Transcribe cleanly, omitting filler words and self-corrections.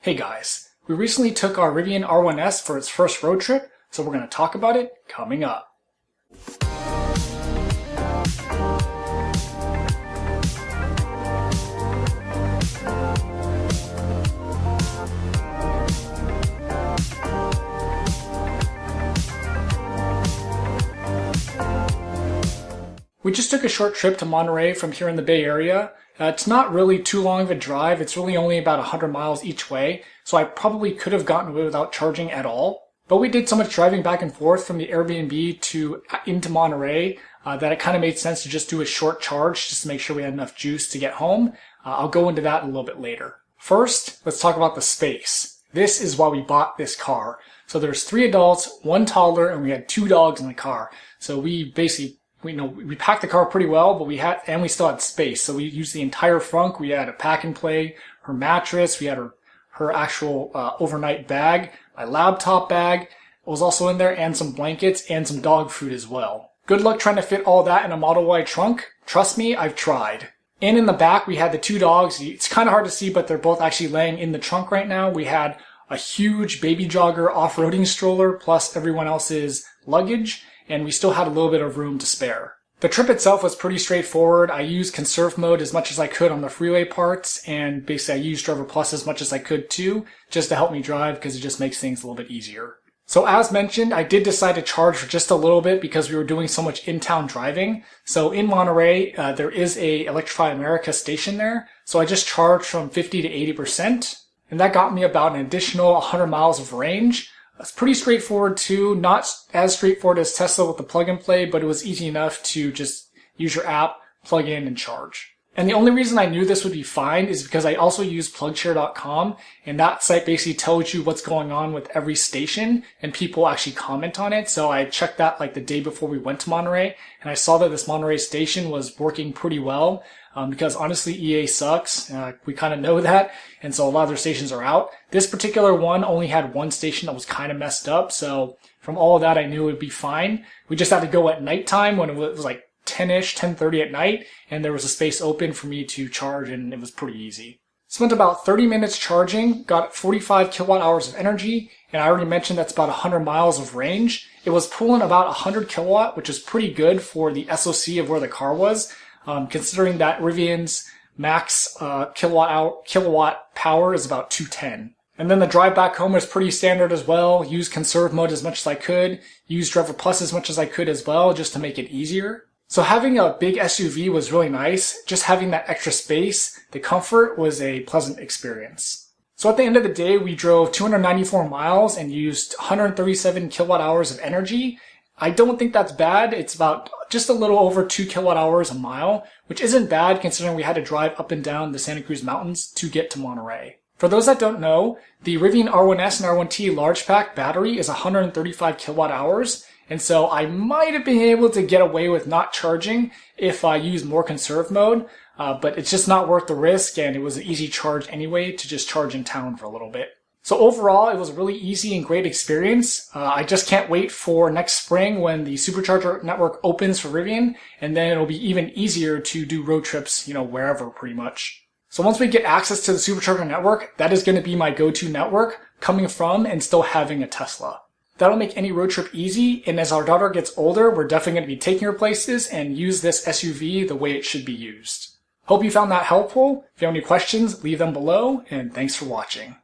Hey guys, we recently took our Rivian R1S for its first road trip, so we're going to talk about it coming up. We just took a short trip to Monterey from here in the Bay Area. It's not really too long of a drive. It's really only about 100 miles each way, so I probably could have gotten away without charging at all. But we did so much driving back and forth from the Airbnb to into Monterey that it kind of made sense to just do a short charge just to make sure we had enough juice to get home. I'll go into that a little bit later. First, let's talk about the space. This is why we bought this car. So there's 3 adults, 1 toddler, and we had 2 dogs in the car. So we basically we packed the car pretty well, but we still had space. So we used the entire frunk. We had a pack and play, her mattress, we had her actual overnight bag, my laptop bag was also in there, and some blankets and some dog food as well. Good luck trying to fit all that in a Model Y trunk. Trust me, I've tried. And in the back, we had the 2 dogs. It's kind of hard to see, but they're both actually laying in the trunk right now. We had a huge baby jogger off-roading stroller plus everyone else's luggage, and we still had a little bit of room to spare. The trip itself was pretty straightforward. I used conserve mode as much as I could on the freeway parts, and basically I used Driver Plus as much as I could too, just to help me drive because it just makes things a little bit easier. So as mentioned, I did decide to charge for just a little bit because we were doing so much in-town driving. So in Monterey, there is a Electrify America station there. So I just charged from 50 to 80%, and that got me about an additional 100 miles of range. It's pretty straightforward too, not as straightforward as Tesla with the plug and play, but it was easy enough to just use your app, plug in, and charge. And the only reason I knew this would be fine is because I also use plugshare.com, and that site basically tells you what's going on with every station, and people actually comment on it. So I checked that like the day before we went to Monterey, and I saw that this Monterey station was working pretty well. Because honestly, EA sucks. We kind of know that. And so a lot of their stations are out. This particular one only had 1 station that was kind of messed up. So from all of that, I knew it would be fine. We just had to go at nighttime when it was like 10-ish, 10:30 at night. And there was a space open for me to charge, and it was pretty easy. Spent about 30 minutes charging, got 45 kilowatt hours of energy. And I already mentioned that's about 100 miles of range. It was pulling about 100 kilowatt, which is pretty good for the SoC of where the car was. Considering that Rivian's max kilowatt power is about 210. And then the drive back home was pretty standard as well. Used conserve mode as much as I could. Used Driver Plus as much as I could as well, just to make it easier. So having a big SUV was really nice. Just having that extra space, the comfort was a pleasant experience. So at the end of the day, we drove 294 miles and used 137 kilowatt hours of energy. I don't think that's bad. It's about just a little over 2 kilowatt hours a mile, which isn't bad considering we had to drive up and down the Santa Cruz Mountains to get to Monterey. For those that don't know, the Rivian R1S and R1T large pack battery is 135 kilowatt hours, and so I might have been able to get away with not charging if I use more conserve mode, but it's just not worth the risk, and it was an easy charge anyway to just charge in town for a little bit. So overall, it was a really easy and great experience. I just can't wait for next spring when the supercharger network opens for Rivian, and then it'll be even easier to do road trips, wherever pretty much. So once we get access to the supercharger network, that is going to be my go-to network, coming from and still having a Tesla. That'll make any road trip easy, and as our daughter gets older, we're definitely going to be taking her places and use this SUV the way it should be used. Hope you found that helpful. If you have any questions, leave them below, and thanks for watching.